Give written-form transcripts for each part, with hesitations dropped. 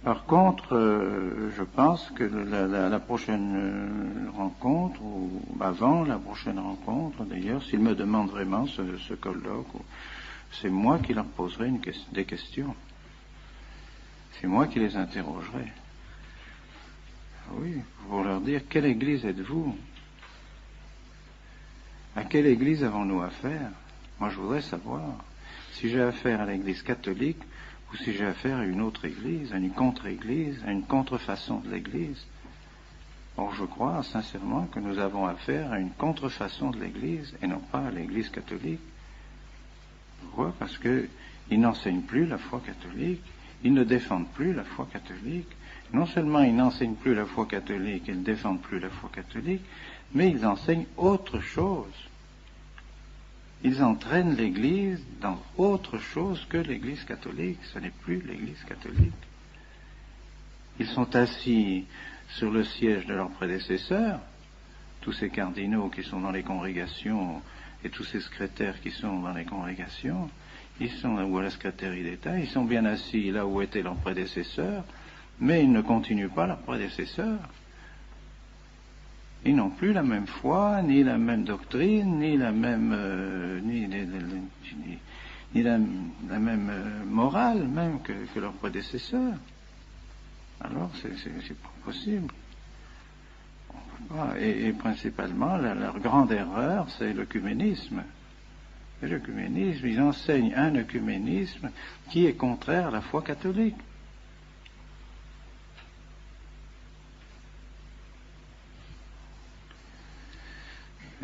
Par contre, je pense que la prochaine rencontre, ou avant la prochaine rencontre d'ailleurs, s'ils me demandent vraiment ce colloque, c'est moi qui leur poserai des questions. C'est moi qui les interrogerai. Oui, pour leur dire, quelle église êtes-vous? À quelle église avons-nous affaire? Moi, je voudrais savoir si j'ai affaire à l'église catholique ou si j'ai affaire à une autre église, à une contre-église, à une contrefaçon de l'église. Or, je crois sincèrement que nous avons affaire à une contrefaçon de l'église et non pas à l'église catholique. Pourquoi? Parce qu'ils n'enseignent plus la foi catholique, ils ne défendent plus la foi catholique. Non seulement ils n'enseignent plus la foi catholique, ils ne défendent plus la foi catholique, mais ils enseignent autre chose. Ils entraînent l'Église dans autre chose que l'Église catholique. Ce n'est plus l'Église catholique. Ils sont assis sur le siège de leurs prédécesseurs, tous ces cardinaux qui sont dans les congrégations et tous ces secrétaires qui sont dans les congrégations, ils sont là où à la secrétaire d'État, ils sont bien assis là où étaient leurs prédécesseurs, mais ils ne continuent pas leurs prédécesseurs. Ils n'ont plus la même foi, ni la même doctrine, ni la même, ni la même morale même que leurs prédécesseurs. Alors, c'est pas possible. Et principalement, leur grande erreur, c'est l'œcuménisme. Et l'œcuménisme, ils enseignent un œcuménisme qui est contraire à la foi catholique.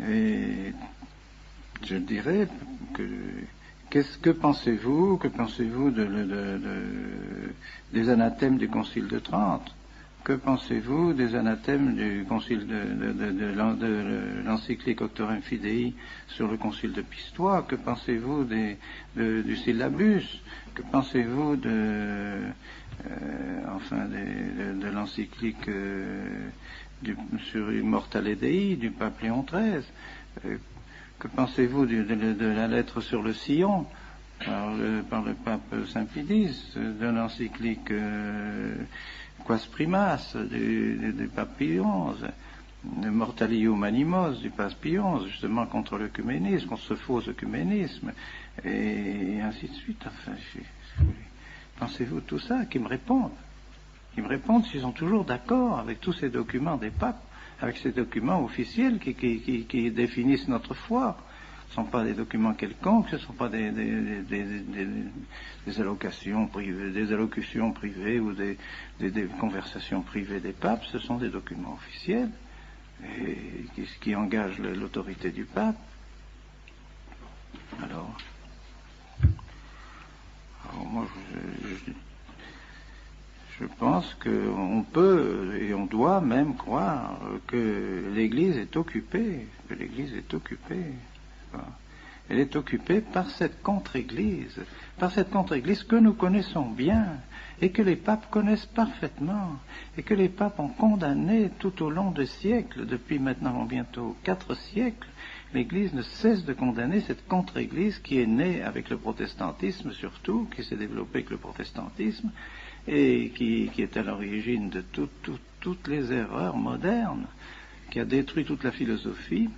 Et je dirais que pensez-vous des anathèmes du Concile de Trente? Que pensez-vous des anathèmes du Concile de l'encyclique Auctorem Fidei sur le Concile de Pistoie? Que pensez-vous du syllabus? Que pensez-vous de l'encyclique sur Immortale Dei du pape Léon XIII? Que pensez-vous de la lettre sur le sillon par le pape Saint-Pidis, de l'encyclique Quas Primas du pape Pie XI, de Mortalio Humanimos du pape Pie XI, justement contre l'œcuménisme, contre ce faux œcuménisme, et ainsi de suite. Enfin, pensez-vous de tout ça? Qu'ils me répondent. Qu'ils me répondent s'ils sont toujours d'accord avec tous ces documents des papes, avec ces documents officiels qui définissent notre foi. Ce ne sont pas des documents quelconques, ce ne sont pas des allocations privées, des allocutions privées ou des conversations privées des papes, ce sont des documents officiels et qui engagent l'autorité du pape. Alors moi je pense qu'on peut et on doit même croire que l'Église est occupée, Elle est occupée par cette contre-Église, que nous connaissons bien et que les papes connaissent parfaitement et que les papes ont condamné tout au long des siècles, depuis maintenant bientôt 4 siècles. L'Église ne cesse de condamner cette contre-Église qui est née avec le protestantisme surtout, qui s'est développée avec le protestantisme et qui est à l'origine de toutes les erreurs modernes, qui a détruit toute la philosophie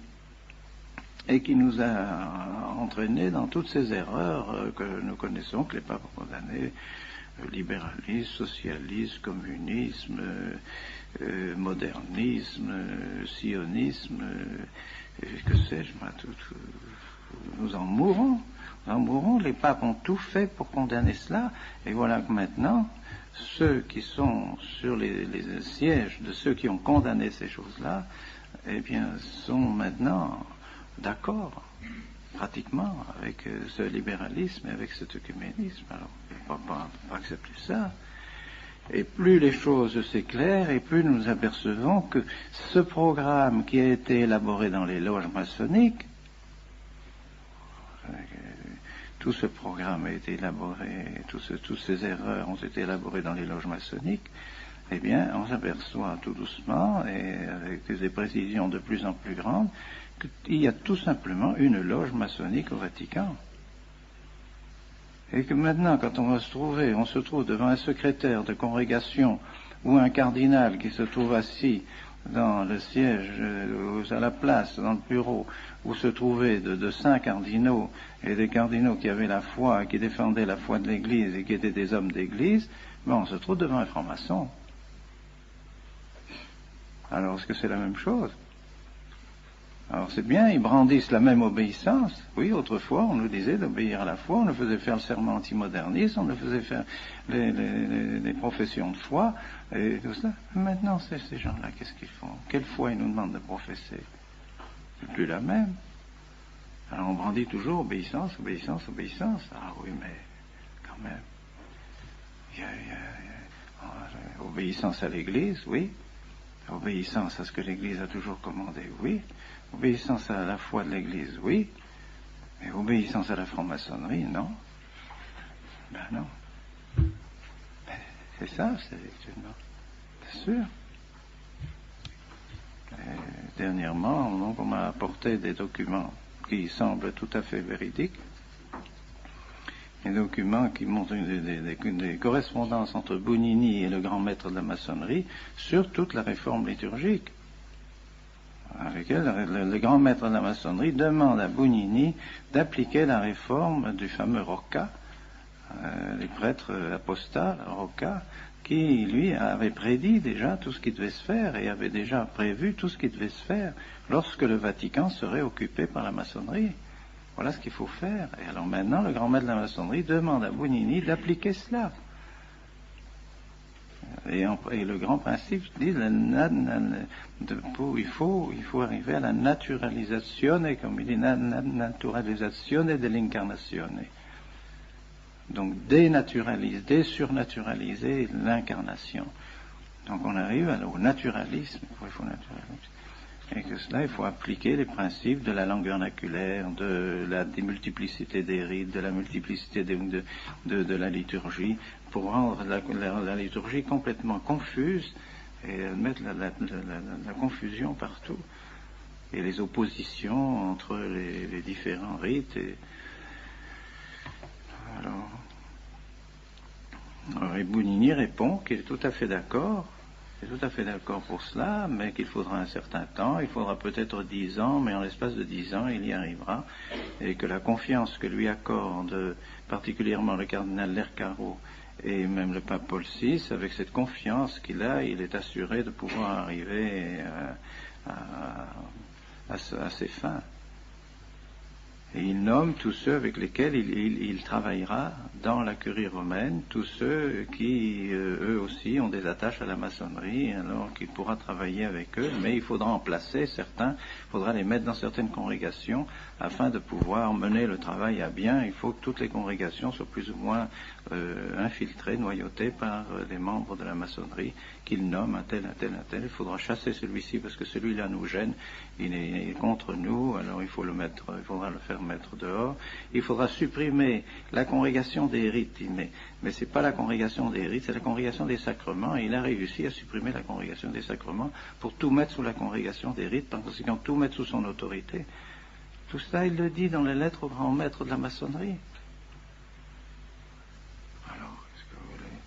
et qui nous a entraînés dans toutes ces erreurs que nous connaissons, que les papes ont condamnées, libéralisme, socialisme, communisme, modernisme, sionisme, que sais-je, nous en mourrons, les papes ont tout fait pour condamner cela, et voilà que maintenant, ceux qui sont sur les sièges de ceux qui ont condamné ces choses-là, eh bien, sont maintenant d'accord, pratiquement, avec ce libéralisme et avec cet œcuménisme. Alors, on ne peut pas accepter ça. Et plus les choses s'éclairent, et plus nous nous apercevons que ce programme qui a été élaboré dans les loges maçonniques, tout ce programme a été élaboré, toutes ces erreurs ont été élaborées dans les loges maçonniques, eh bien, on s'aperçoit tout doucement, et avec des précisions de plus en plus grandes, qu'il y a tout simplement une loge maçonnique au Vatican. Et que maintenant, quand on se trouve devant un secrétaire de congrégation ou un cardinal qui se trouve assis dans le siège, à la place, dans le bureau, où se trouvaient de 5 cardinaux, et des cardinaux qui avaient la foi, qui défendaient la foi de l'Église et qui étaient des hommes d'Église, on se trouve devant un franc-maçon. Alors, est-ce que c'est la même chose? Alors c'est bien, ils brandissent la même obéissance. Oui, autrefois, on nous disait d'obéir à la foi, on nous faisait faire le serment antimoderniste, on nous faisait faire les professions de foi, et tout ça. Maintenant, ces gens-là, qu'est-ce qu'ils font? Quelle foi ils nous demandent de professer? C'est plus la même. Alors on brandit toujours obéissance, obéissance, obéissance. Ah oui, mais quand même. Obéissance à l'Église, oui. Obéissance à ce que l'Église a toujours commandé, oui. Obéissance à la foi de l'Église, oui. Mais obéissance à la franc-maçonnerie, non. Ben non. Ben, c'est ça, c'est effectivement. C'est sûr. Et dernièrement, donc, on m'a apporté des documents qui semblent tout à fait véridiques. Des documents qui montrent des correspondances entre Bugnini et le grand maître de la maçonnerie sur toute la réforme liturgique, avec elle, le grand maître de la maçonnerie demande à Bugnini d'appliquer la réforme du fameux Rocca, les prêtres apostats, Rocca, qui, lui, avait prédit déjà tout ce qui devait se faire et avait déjà prévu tout ce qui devait se faire lorsque le Vatican serait occupé par la maçonnerie. Voilà ce qu'il faut faire. Et alors maintenant, le grand maître de la maçonnerie demande à Bugnini d'appliquer cela. Et le grand principe dit il faut arriver à la naturalisazione, comme il dit, naturalisazione dell'incarnazione. Donc désurnaturaliser l'incarnation. Donc on arrive au naturalisme. Et que cela, il faut appliquer les principes de la langue vernaculaire, de la démultiplicité des rites, de la multiplicité de la liturgie, pour rendre la liturgie complètement confuse et mettre la confusion partout. Et les oppositions entre les différents rites. Alors Bugnini répond qu'il est tout à fait d'accord. C'est tout à fait d'accord pour cela, mais qu'il faudra un certain temps, il faudra peut-être 10 ans, mais en l'espace de 10 ans, il y arrivera, et que la confiance que lui accorde particulièrement le cardinal Lercaro et même le pape Paul VI, avec cette confiance qu'il a, il est assuré de pouvoir arriver à ses fins. Et il nomme tous ceux avec lesquels il travaillera dans la curie romaine, tous ceux qui, eux aussi, ont des attaches à la maçonnerie, alors qu'il pourra travailler avec eux, mais il faudra en placer certains, il faudra les mettre dans certaines congrégations, afin de pouvoir mener le travail à bien. Il faut que toutes les congrégations soient plus ou moins infiltrées, noyautées par des membres de la maçonnerie, qu'il nomme un tel, un tel, un tel. Il faudra chasser celui-ci, parce que celui-là nous gêne, il est contre nous, alors il faudra le faire mettre dehors. Il faudra supprimer la congrégation des rites, mais c'est pas la congrégation des rites, c'est la congrégation des sacrements, et il a réussi à supprimer la congrégation des sacrements pour tout mettre sous la congrégation des rites, par conséquent tout mettre sous son autorité. Tout ça, il le dit dans les lettres au grand maître de la maçonnerie. Alors, qu'est-ce que vous voulez?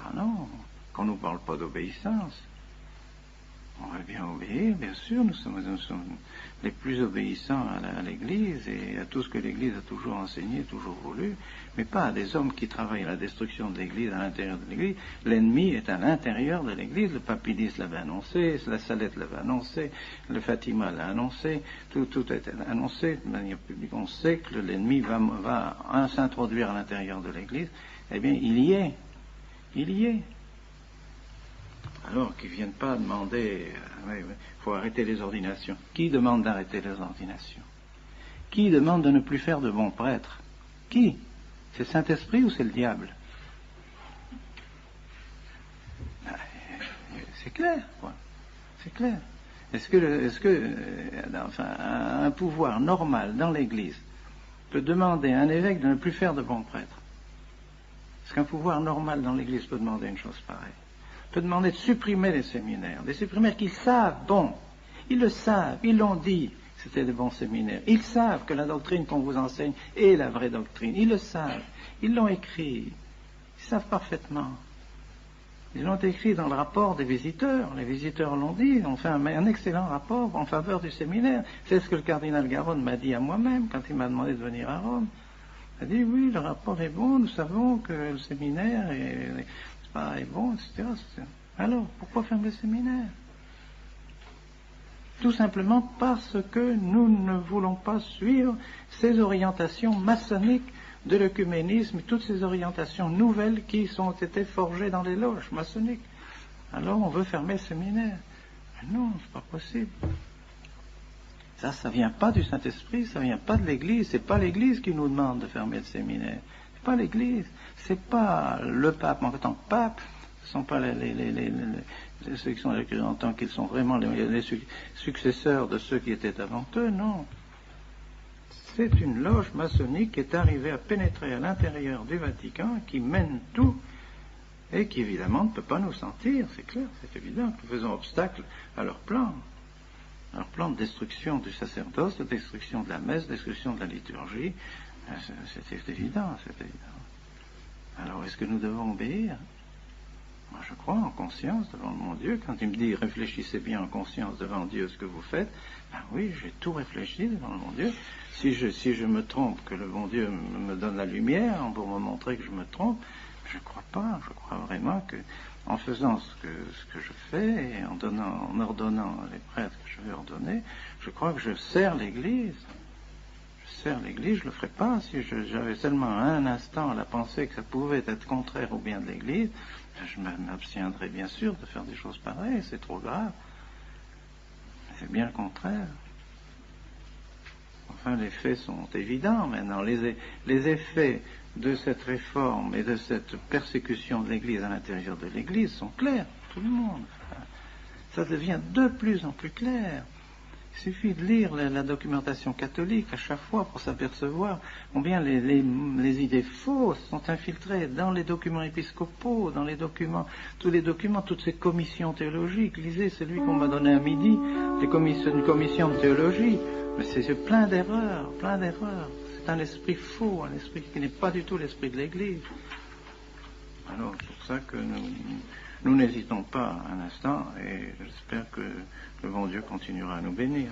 Ah non, qu'on ne nous parle pas d'obéissance. On va bien obéir, bien sûr, nous sommes les plus obéissants à l'Église et à tout ce que l'Église a toujours enseigné, toujours voulu, mais pas à des hommes qui travaillent à la destruction de l'Église, à l'intérieur de l'Église. L'ennemi est à l'intérieur de l'Église, le Papidis l'avait annoncé, la Salette l'avait annoncé, le Fatima l'a annoncé, tout a été annoncé de manière publique. On sait que l'ennemi va s'introduire à l'intérieur de l'Église. Eh bien, il y est. Alors qu'ils ne viennent pas demander, il faut arrêter les ordinations. Qui demande d'arrêter les ordinations? Qui demande de ne plus faire de bons prêtres? Qui? C'est le Saint-Esprit ou c'est le diable? C'est clair, quoi. C'est clair. Est-ce que un pouvoir normal dans l'Église peut demander à un évêque de ne plus faire de bons prêtres? Est-ce qu'un pouvoir normal dans l'Église peut demander une chose pareille? Peut demander de supprimer les séminaires, des séminaires qu'ils savent, ils le savent, ils l'ont dit, c'était des bons séminaires, ils savent que la doctrine qu'on vous enseigne est la vraie doctrine, ils le savent, Ils l'ont écrit. Ils savent parfaitement. Ils l'ont écrit dans le rapport des visiteurs. Les visiteurs l'ont dit. On fait un excellent rapport en faveur du séminaire. C'est ce que le cardinal Garonne m'a dit à moi-même quand il m'a demandé de venir à Rome. Il a dit, oui, le rapport est bon. Nous savons que le séminaire est bon, etc. Alors, pourquoi fermer le séminaire? Tout simplement parce que nous ne voulons pas suivre ces orientations maçonniques de l'œcuménisme, toutes ces orientations nouvelles qui ont été forgées dans les loges maçonniques. Alors on veut fermer le séminaire. Mais non, c'est pas possible. Ça vient pas du Saint-Esprit, ça vient pas de l'Église. C'est pas l'Église qui nous demande de fermer le séminaire. C'est pas l'Église. C'est pas le pape en tant que pape. Ce ne sont pas ceux qui sont écrits en tant qu'ils sont vraiment les successeurs de ceux qui étaient avant eux, non. C'est une loge maçonnique qui est arrivée à pénétrer à l'intérieur du Vatican, qui mène tout, et qui évidemment ne peut pas nous sentir, c'est clair, c'est évident, nous faisons obstacle à leur plan de destruction du sacerdoce, de destruction de la messe, de destruction de la liturgie, c'est évident, c'est évident. Alors est-ce que nous devons obéir? Moi, je crois en conscience devant mon Dieu. Quand il me dit réfléchissez bien en conscience devant Dieu ce que vous faites, ben oui, j'ai tout réfléchi devant mon Dieu. Si je me trompe, que le bon Dieu me donne la lumière pour me montrer que je me trompe, je ne crois pas. Je crois vraiment que en faisant ce que je fais et en ordonnant les prêtres que je vais ordonner, je crois que je sers l'Église. Je ne le ferais pas si j'avais seulement un instant la pensée que ça pouvait être contraire au bien de l'Église. Je m'abstiendrai bien sûr de faire des choses pareilles, c'est trop grave. C'est bien le contraire. Enfin, les faits sont évidents maintenant. Les effets de cette réforme et de cette persécution de l'Église à l'intérieur de l'Église sont clairs pour tout le monde. Ça devient de plus en plus clair. Il suffit de lire la documentation catholique à chaque fois pour s'apercevoir combien les idées fausses sont infiltrées dans les documents épiscopaux, dans les documents, toutes ces commissions théologiques. Lisez celui qu'on m'a donné à midi, une commission de théologie. Mais c'est plein d'erreurs, plein d'erreurs. C'est un esprit faux, un esprit qui n'est pas du tout l'esprit de l'Église. Alors c'est pour ça que nous n'hésitons pas un instant et j'espère que le bon Dieu continuera à nous bénir.